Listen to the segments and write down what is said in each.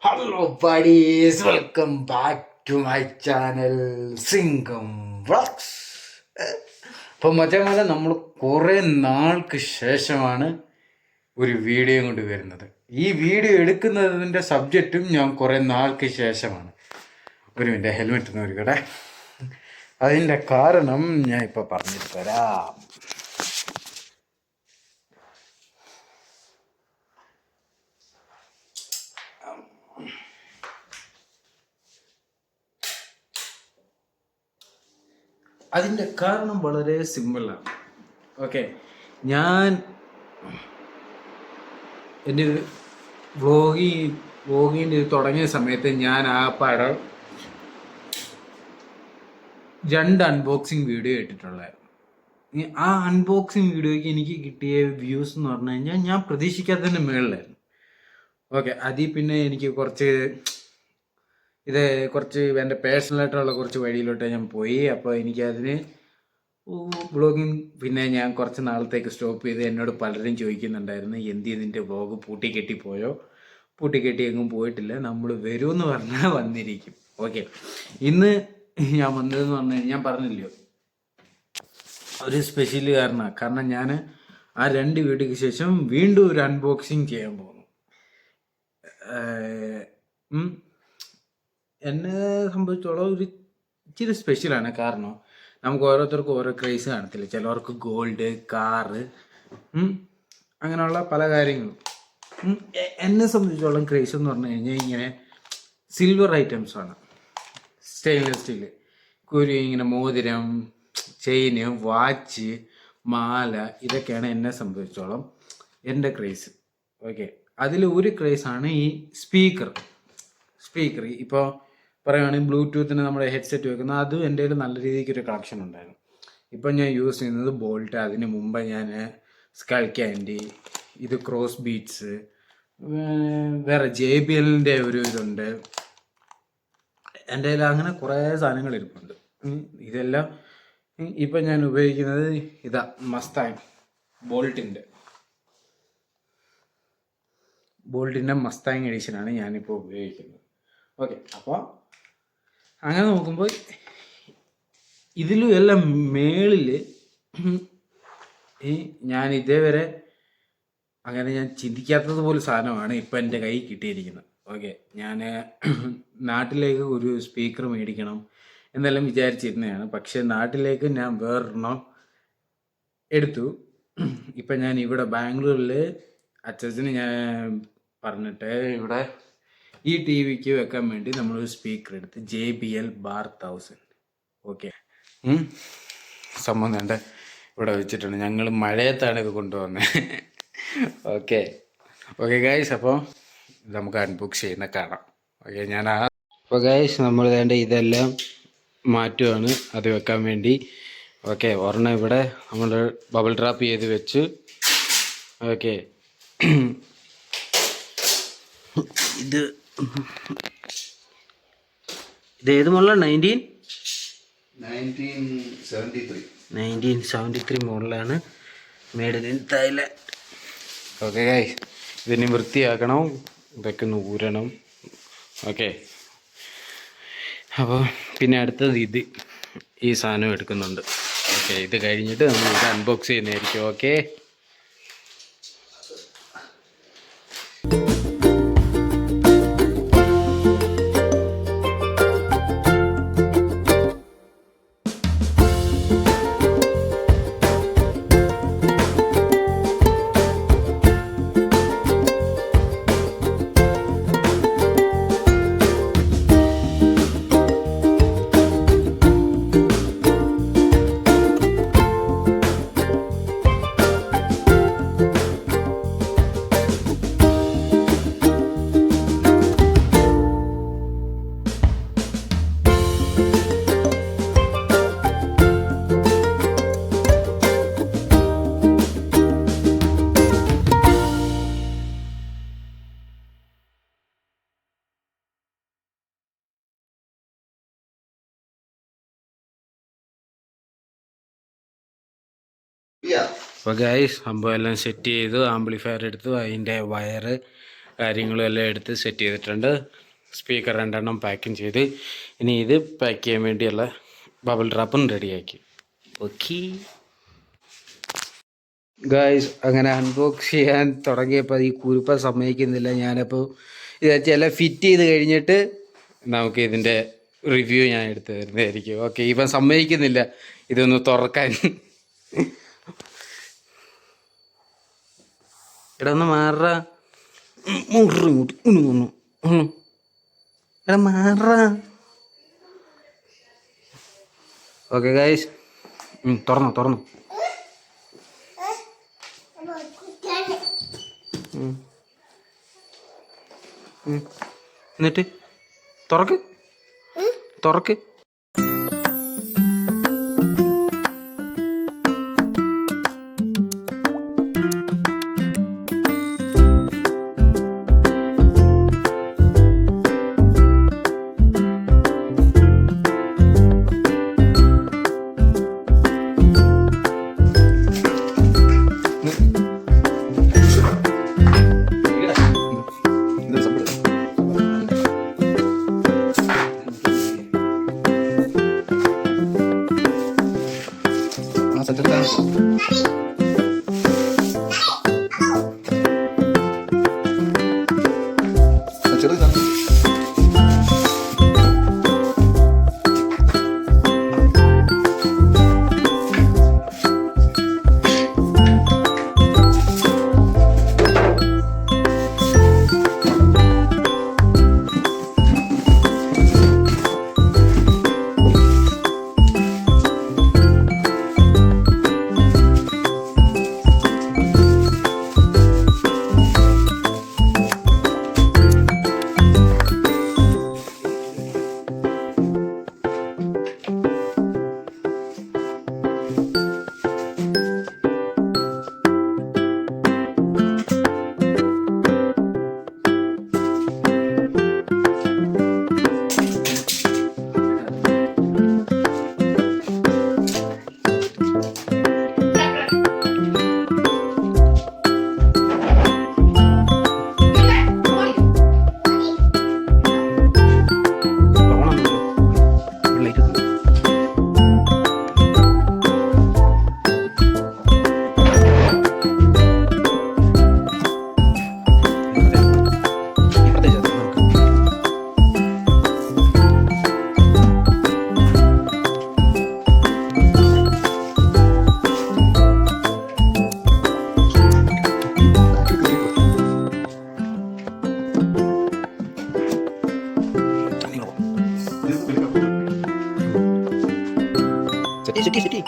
Hello buddies, welcome back to my channel Singam vlogs. അപ്പോൾ മച്ചാന്മാരെ, നമ്മൾ കുറേ നാൾക്ക് ശേഷമാണ് ഒരു വീഡിയോ കൊണ്ട് വരുന്നത്. ഈ വീഡിയോ എടുക്കുന്നതിൻ്റെ സബ്ജക്റ്റും ഞാൻ കുറേ നാൾക്ക് ശേഷമാണ്. ഒരു മിനിറ്റ്, ഹെൽമെറ്റ് ഒന്ന് ഒരുക്കട്ടെ. അതിൻ്റെ കാരണം ഞാൻ ഇപ്പോൾ പറഞ്ഞിട്ട് തരാം. അതിൻ്റെ കാരണം വളരെ സിമ്പിളാണ്. ഓക്കെ, ഞാൻ എൻ്റെ വ്ളോഗിൻ്റെ തുടങ്ങിയ സമയത്ത് ഞാൻ ആ പടം 2 അൺബോക്സിങ് വീഡിയോ ഇട്ടിട്ടുള്ളായിരുന്നു. ആ അൺബോക്സിങ് വീഡിയോയ്ക്ക് എനിക്ക് കിട്ടിയ വ്യൂസ് എന്ന് പറഞ്ഞു കഴിഞ്ഞാൽ ഞാൻ പ്രതീക്ഷിക്കാത്തതിൻ്റെ മുകളിലായിരുന്നു. ഓക്കെ, അതിൽ പിന്നെ എനിക്ക് കുറച്ച് എൻ്റെ പേഴ്സണലായിട്ടുള്ള കുറച്ച് വഴിയിലോട്ട് ഞാൻ പോയി. അപ്പോൾ എനിക്കതിന് വ്ളോഗിങ് പിന്നെ ഞാൻ കുറച്ച് നാളത്തേക്ക് സ്റ്റോപ്പ് ചെയ്ത്. എന്നോട് പലരും ചോദിക്കുന്നുണ്ടായിരുന്നു, ഇതിൻ്റെ വ്ളോഗ് പൂട്ടിക്കെട്ടിപ്പോയോ? പൂട്ടിക്കെട്ടി എങ്ങും പോയിട്ടില്ല, നമ്മൾ വരുമെന്ന് പറഞ്ഞാൽ വന്നിരിക്കും. ഓക്കെ, ഇന്ന് ഞാൻ വന്നതെന്ന് പറഞ്ഞു കഴിഞ്ഞാൽ ഞാൻ പറഞ്ഞില്ലയോ, ഒരു സ്പെഷ്യൽ കാരണം ഞാൻ ആ 2 വീഡിയോയ്ക്ക് ശേഷം വീണ്ടും ഒരു അൺബോക്സിങ് ചെയ്യാൻ പോകുന്നു. എന്നെ സംബന്ധിച്ചോളം ഒരു ഇച്ചിരി സ്പെഷ്യലാണ്. കാരണം നമുക്ക് ഓരോരുത്തർക്കും ഓരോ ക്രേസ് കാണത്തില്ല. ചിലവർക്ക് ഗോൾഡ്, കാറ്, അങ്ങനെയുള്ള പല കാര്യങ്ങളും. എന്നെ സംബന്ധിച്ചോളം ക്രേസ് എന്ന് പറഞ്ഞു കഴിഞ്ഞാൽ ഇങ്ങനെ സിൽവർ ഐറ്റംസാണ്. സ്റ്റെയിൻലെസ് സ്റ്റീൽ ഇങ്ങനെ മോതിരം, ചെയിന്, വാച്ച്, മാല, ഇതൊക്കെയാണ് എന്നെ സംബന്ധിച്ചോളം എൻ്റെ ക്രേസ്. ഓക്കെ, അതിൽ ഒരു ക്രേസാണ് ഈ സ്പീക്കർ. ഇപ്പോൾ പറയുകയാണെങ്കിൽ ബ്ലൂടൂത്തിന് നമ്മുടെ ഹെഡ്സെറ്റ് വെക്കുന്നത്, അതും എൻ്റെ കയ്യിൽ നല്ല രീതിക്ക് ഒരു കളക്ഷൻ ഉണ്ടായിരുന്നു. ഇപ്പം ഞാൻ യൂസ് ചെയ്യുന്നത് ബോൾട്ട്, അതിന് മുമ്പ് ഞാൻ സ്കൾ ക്യാൻഡി, ഇത് ക്രോസ് ബീറ്റ്സ്, വേറെ JBLൻ്റെ ഒരു ഇതുണ്ട് എൻ്റെ കയ്യിൽ. അങ്ങനെ കുറേ സാധനങ്ങൾ ഇരിപ്പുണ്ട്. ഇതെല്ലാം ഇപ്പം ഞാൻ ഉപയോഗിക്കുന്നത് ഇതാ മസ്താങ് ബോൾട്ടിൻ്റെ മസ്താങ് എഡിഷനാണ് ഞാനിപ്പോൾ ഉപയോഗിക്കുന്നത്. ഓക്കെ, അപ്പോൾ അങ്ങനെ നോക്കുമ്പോൾ ഇതിലും എല്ലാം മേളിൽ ഞാൻ ഇതേവരെ അങ്ങനെ ഞാൻ ചിന്തിക്കാത്തത് പോലെ സാധനമാണ് ഇപ്പം എൻ്റെ കയ്യിൽ കിട്ടിയിരിക്കുന്നത്. ഓക്കെ, ഞാൻ നാട്ടിലേക്ക് ഒരു സ്പീക്കർ മേടിക്കണം എന്നെല്ലാം വിചാരിച്ചിരുന്നതാണ്. പക്ഷേ നാട്ടിലേക്ക് ഞാൻ വേറൊരെണ്ണം എടുത്തു. ഇപ്പം ഞാൻ ഇവിടെ ബാംഗ്ലൂരിൽ അച്ഛന് ഞാൻ പറഞ്ഞിട്ട് ഇവിടെ ഈ TV-ക്ക് വെക്കാൻ വേണ്ടി നമ്മളൊരു സ്പീക്കർ എടുത്ത് JBL Bar 1000. ഓക്കെ, സംഭവം വേണ്ട ഇവിടെ വെച്ചിട്ടുണ്ട്. ഞങ്ങൾ മഴയത്താണ് ഇത് കൊണ്ടുവന്നത്. ഓക്കെ ഗൈസ്, അപ്പോൾ നമുക്ക് അൺബോക്സ് ചെയ്യുന്ന കാണാം. ഓക്കെ, അപ്പോൾ ഗൈസ് നമ്മൾ വേണ്ട ഇതെല്ലാം മാറ്റുവാണ് അത് വെക്കാൻ വേണ്ടി. ഓക്കെ, ഒരെണ്ണം ഇവിടെ നമ്മൾ ബബിൾ ട്രാപ്പ് ചെയ്ത് വെച്ച്. ഓക്കെ, ഇത് ഏത് മോഡലാണ്? 1973 മോഡലാണ്, made in Thailand. Okay guys, ഇതിന് വൃത്തിയാക്കണം, ഇതൊക്കെ ഒന്ന് ഊരണം. ഓക്കെ, അപ്പോൾ പിന്നെ അടുത്തത് ഈ സാധനം എടുക്കുന്നുണ്ട്. ഓക്കെ, ഇത് കഴിഞ്ഞിട്ട് നമ്മൾ ഇത് അൺബോക്സ് ചെയ്യുന്നതായിരിക്കും. ഓക്കെ, അപ്പോൾ ഗൈസ് സംഭവം എല്ലാം സെറ്റ് ചെയ്തു. ആംപ്ലിഫയർ എടുത്തു, അതിൻ്റെ വയറ് കാര്യങ്ങളും എല്ലാം എടുത്ത് സെറ്റ് ചെയ്തിട്ടുണ്ട്. സ്പീക്കർ 2 പാക്കിങ് ചെയ്ത് ഇനി ഇത് പാക്ക് ചെയ്യാൻ വേണ്ടിയുള്ള ബബിൾ റാപ്പും റെഡിയാക്കി. ഓക്കെ ഗായ്സ്, അങ്ങനെ അൺബോക്സ് ചെയ്യാൻ തുടങ്ങിയപ്പോൾ ഈ കുരുപ്പ സമ്മതിക്കുന്നില്ല. ഞാനപ്പോൾ ഇതെല്ലാം ഫിറ്റ് ചെയ്ത് കഴിഞ്ഞിട്ട് നമുക്ക് ഇതിൻ്റെ റിവ്യൂ ഞാൻ എടുത്തു തരുന്നതായിരിക്കും. ഓക്കെ, ഇപ്പം സമ്മതിക്കുന്നില്ല ഇതൊന്ന് തുറക്കാൻ. എടാ ഒന്ന് മാറാ, എടാ മാറാ. ഓക്കെ ഗായ്സ്, തുറന്നു. എന്നിട്ട് തുറക്ക്. Sedih.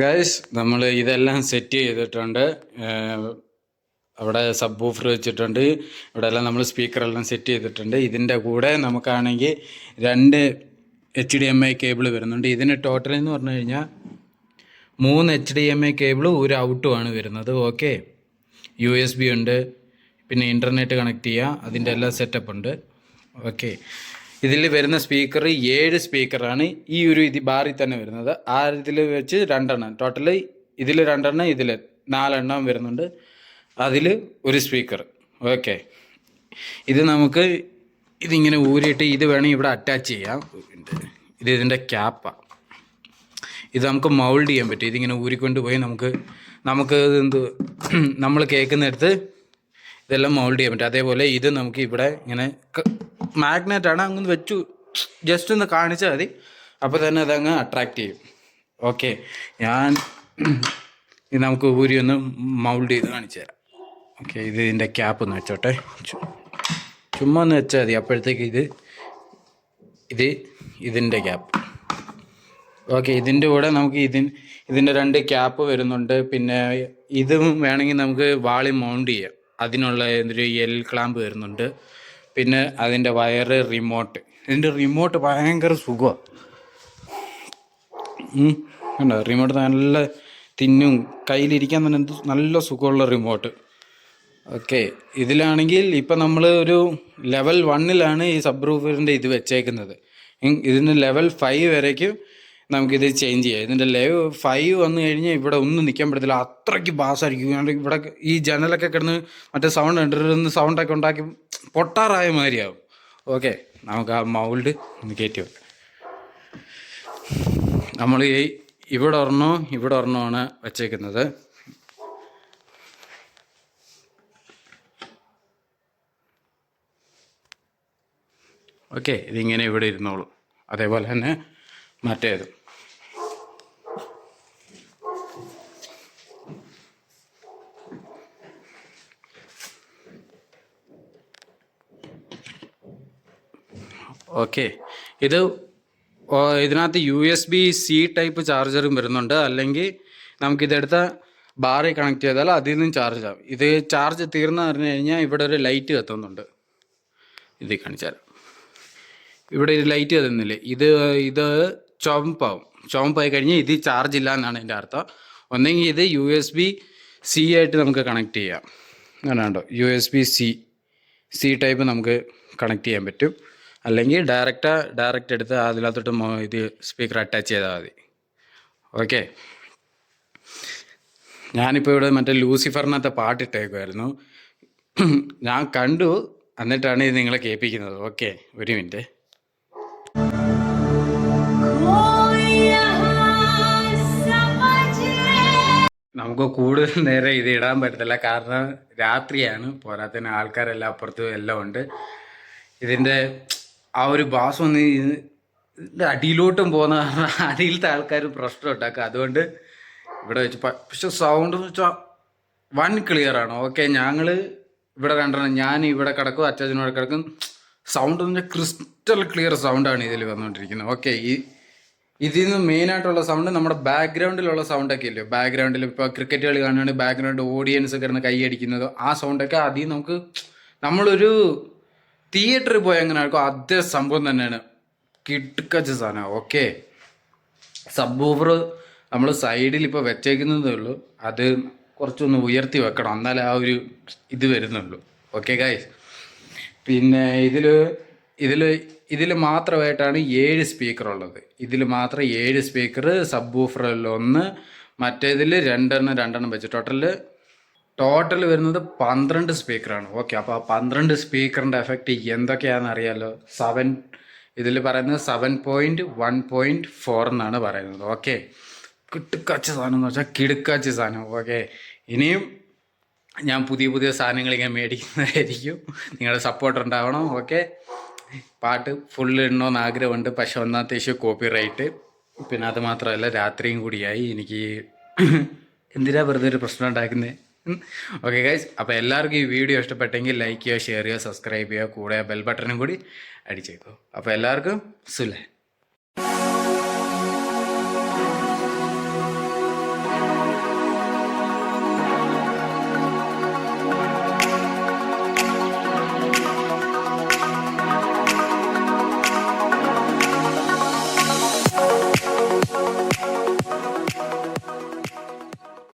ഗൈസ് നമ്മൾ ഇതെല്ലാം സെറ്റ് ചെയ്തിട്ടുണ്ട്. അവിടെ സബ് വൂഫർ വെച്ചിട്ടുണ്ട്. ഇവിടെ എല്ലാം നമ്മൾ സ്പീക്കറെല്ലാം സെറ്റ് ചെയ്തിട്ടുണ്ട്. ഇതിൻ്റെ കൂടെ നമുക്കാണെങ്കിൽ 2 HDMI കേബിൾ വരുന്നുണ്ട്. ഇതിന് ടോട്ടൽ എന്ന് പറഞ്ഞു കഴിഞ്ഞാൽ 3 HDMI കേബിളും ഒരു ഔട്ടുമാണ് വരുന്നത്. ഓക്കെ, USB ഉണ്ട്, പിന്നെ ഇൻ്റർനെറ്റ് കണക്ട് ചെയ്യുക, അതിൻ്റെ എല്ലാ സെറ്റപ്പ് ഉണ്ട്. ഓക്കെ, ഇതിൽ വരുന്ന സ്പീക്കർ 7 സ്പീക്കറാണ് ഈ ഒരു ബാറിൽ തന്നെ വരുന്നത്. ആ ഇതിൽ വെച്ച് 2 എണ്ണം ടോട്ടൽ, ഇതിൽ 2 എണ്ണം, ഇതിൽ 4 എണ്ണം വരുന്നുണ്ട്. അതിൽ ഒരു സ്പീക്കർ. ഓക്കെ, ഇത് നമുക്ക് ഇതിങ്ങനെ ഊരിയിട്ട് ഇത് വേണമെങ്കിൽ ഇവിടെ അറ്റാച്ച് ചെയ്യാം. ഇത് ഇതിൻ്റെ ക്യാപ്പാണ്. ഇത് നമുക്ക് മൗൾഡ് ചെയ്യാൻ പറ്റും. ഇതിങ്ങനെ ഊരിക്കൊണ്ട് പോയി നമുക്ക് നമ്മൾ കേൾക്കുന്നിടത്ത് ഇതെല്ലാം മൗൾഡ് ചെയ്യാൻ പറ്റും. അതേപോലെ ഇത് നമുക്ക് ഇവിടെ ഇങ്ങനെ മാഗ്നറ്റാണ്, അങ്ങനെ വെച്ചു ജസ്റ്റ് ഒന്ന് കാണിച്ചാൽ മതി, അപ്പോൾ തന്നെ അതങ്ങ് അട്രാക്റ്റ് ചെയ്യും. ഓക്കെ, ഇത് നമുക്ക് ഊരി ഒന്ന് മൗൾഡ് ചെയ്ത് കാണിച്ചു തരാം. ഓക്കെ, ഇത് ഇതിൻ്റെ ക്യാപ്പ് ഒന്ന് വെച്ചോട്ടെ, ചുമ്മാ ഒന്ന് വെച്ചാൽ മതി. അപ്പോഴത്തേക്ക് ഇതിൻ്റെ ക്യാപ്പ്. ഓക്കെ, ഇതിൻ്റെ കൂടെ നമുക്ക് ഇതിൻ്റെ 2 ക്യാപ്പ് വരുന്നുണ്ട്. പിന്നെ ഇതും വേണമെങ്കിൽ നമുക്ക് വാളി മൗണ്ട് ചെയ്യാം. അതിനുള്ള ഒരു ക്ലാമ്പ് വരുന്നുണ്ട്. പിന്നെ അതിൻ്റെ വയറ്, റിമോട്ട്. ഇതിൻ്റെ റിമോട്ട് ഭയങ്കര സുഖമാണ്. കണ്ടോ, റിമോട്ട് നല്ല തിന്നും, കയ്യിലിരിക്കാൻ തന്നെ നല്ല സുഖമുള്ള റിമോട്ട്. ഓക്കെ, ഇതിലാണെങ്കിൽ ഇപ്പം നമ്മൾ ഒരു ലെവൽ 1 ഈ സബ് റൂഫറിൻ്റെ ഇത് വെച്ചേക്കുന്നത്. ഇതിന് ലെവൽ 5 വരേക്കും നമുക്കിത് ചേഞ്ച് ചെയ്യാം. ഇതിൻ്റെ ലെവൽ 5 വന്നു കഴിഞ്ഞാൽ ഇവിടെ ഒന്നും നിൽക്കാൻ പറ്റത്തില്ല, അത്രയ്ക്ക് ബാസായിരിക്കും. ഇവിടെ ഈ ജനലൊക്കെ കിടന്ന് മറ്റേ സൗണ്ടൊക്കെ ഉണ്ടാക്കി പൊട്ടാറായ മാതിരിയാവും. ഓക്കെ, നമുക്ക് ആ മൗൾഡ് ഒന്ന് കയറ്റി വെക്കാം. നമ്മൾ ഇവിടെ ഒരെണ്ണമാണ് വെച്ചേക്കുന്നത്. ഓക്കെ, ഇതിങ്ങനെ ഇവിടെ ഇരുന്നോളൂ. അതേപോലെ തന്നെ മറ്റേത്. ഓക്കെ, ഇതിനകത്ത് USB-C ടൈപ്പ് ചാർജറും വരുന്നുണ്ട്. അല്ലെങ്കിൽ നമുക്കിതെടുത്ത ബാറിൽ കണക്ട് ചെയ്താൽ അതിൽ നിന്നും ചാർജ് ആവും. ഇത് ചാർജ് തീർന്നു പറഞ്ഞു കഴിഞ്ഞാൽ ഇവിടെ ഒരു ലൈറ്റ് കത്തുന്നുണ്ട്. ഇത് കാണിച്ചാൽ ഇവിടെ ഇത് ലൈറ്റ് കത്തുന്നില്ലേ, ഇത് ചുവപ്പായി കഴിഞ്ഞാൽ ഇത് ചാർജ് ഇല്ല എന്നാണ് എൻ്റെ അർത്ഥം. ഒന്നെങ്കിൽ ഇത് USB-C ആയിട്ട് നമുക്ക് കണക്ട് ചെയ്യാം. അങ്ങനെയുണ്ടോ, USB-C ടൈപ്പ് നമുക്ക് കണക്ട് ചെയ്യാൻ പറ്റും. അല്ലെങ്കിൽ ഡയറക്റ്റ് എടുത്ത് അതിനകത്തോട്ട് ഇത് സ്പീക്കർ അറ്റാച്ച് ചെയ്താൽ മതി. ഓക്കെ, ഞാനിപ്പോൾ ഇവിടെ മറ്റേ ലൂസിഫറിനകത്തെ പാട്ടിട്ടേക്കുമായിരുന്നു, ഞാൻ കണ്ടു, എന്നിട്ടാണ് ഇത് നിങ്ങളെ കേൾപ്പിക്കുന്നത്. ഓക്കെ, ഒരു മിനിറ്റ്. നമുക്ക് കൂടുതൽ നേരം ഇത് ഇടാൻ പറ്റത്തില്ല, കാരണം രാത്രിയാണ്. പോരാത്തതിന് ആൾക്കാരെല്ലാം അപ്പുറത്തും എല്ലാം ഉണ്ട്. ഇതിൻ്റെ ആ ഒരു ബാസ് ഒന്ന് ഇതിൻ്റെ അടിയിലോട്ടും പോകുന്ന അടിയിലത്തെ ആൾക്കാർ പ്രശ്നം ഉണ്ടാക്കുക. അതുകൊണ്ട് ഇവിടെ വെച്ച് പക്ഷെ സൗണ്ട് എന്ന് വെച്ചാൽ വൺ ക്ലിയർ ആണ്. ഓക്കെ, ഞങ്ങൾ ഇവിടെ കണ്ടിട്ടുണ്ട്, ഞാൻ ഇവിടെ കിടക്കും, അച്ചാച്ചനോട് കിടക്കും. സൗണ്ട് എന്ന് വെച്ചാൽ ക്രിസ്റ്റൽ ക്ലിയർ സൗണ്ടാണ് ഇതിൽ വന്നുകൊണ്ടിരിക്കുന്നത്. ഓക്കെ, ഇതിൽ നിന്ന് മെയിനായിട്ടുള്ള സൗണ്ട് നമ്മുടെ ബാക്ക്ഗ്രൗണ്ടിലുള്ള സൗണ്ടൊക്കെ ഇല്ലയോ, ബാക്ക്ഗ്രൗണ്ടിൽ ഇപ്പോൾ ക്രിക്കറ്റ് കളി കാണുകയാണെങ്കിൽ ബാക്ക്ഗ്രൗണ്ട് ഓഡിയൻസ് കിടന്ന് കൈയടിക്കുന്നത്, ആ സൗണ്ടൊക്കെ അതിൽ നമുക്ക് നമ്മളൊരു തിയേറ്ററിൽ പോയി എങ്ങനെ ആയിരിക്കും അതേ സംഭവം തന്നെയാണ്. കിടുക്കച്ച സാധനം. ഓക്കെ, സബ് വൂഫർ നമ്മൾ സൈഡിൽ ഇപ്പോൾ വെച്ചേക്കുന്നതേ ഉള്ളൂ, അത് കുറച്ചൊന്ന് ഉയർത്തി വെക്കണം, എന്നാലേ ആ ഒരു ഇത് വരുന്നുള്ളൂ. ഓക്കെ ഗൈസ്, പിന്നെ ഇതിൽ മാത്രമായിട്ടാണ് 7 സ്പീക്കർ ഉള്ളത്. ഇതിൽ മാത്രം 7 സ്പീക്കർ, സബ് വൂഫറിൽ 1, മറ്റേതിൽ 2 എണ്ണം വെച്ച് ടോട്ടൽ വരുന്നത് 12 സ്പീക്കറാണ്. ഓക്കെ, അപ്പോൾ 12 സ്പീക്കറിൻ്റെ എഫക്റ്റ് എന്തൊക്കെയാണെന്ന് അറിയാമല്ലോ. ഇതിൽ പറയുന്നത് 7.1.4 എന്നാണ് പറയുന്നത്. ഓക്കെ, കിടുക്കാച്ച സാധനം എന്ന് വെച്ചാൽ കിടുക്കാച്ച സാധനം. ഓക്കെ, ഇനിയും ഞാൻ പുതിയ സാധനങ്ങൾ ഇങ്ങനെ മേടിക്കുന്നതായിരിക്കും, നിങ്ങളുടെ സപ്പോർട്ട് ഉണ്ടാവണം. ഓക്കെ, പാട്ട് ഫുള്ള് ഇടണമെന്ന് ആഗ്രഹമുണ്ട്, പക്ഷെ ഒന്നാമത്തെ ഇഷ്യൂ കോപ്പിറൈറ്റ്. പിന്നെ അത് മാത്രമല്ല രാത്രിയും കൂടിയായി, എനിക്ക് എന്തിനാ വെറുതെ ഒരു പ്രശ്നം ഉണ്ടാക്കുന്നത്. ഓക്കെ ഗൈസ്, അപ്പോൾ എല്ലാവർക്കും ഈ വീഡിയോ ഇഷ്ടപ്പെട്ടെങ്കിൽ ലൈക്ക് ചെയ്യുക, ഷെയർ ചെയ്യുക, സബ്സ്ക്രൈബ് ചെയ്യുക, കൂടെ ബെൽ ബട്ടണും കൂടി അടിച്ചേക്കോ. അപ്പോൾ എല്ലാവർക്കും സുലൈ.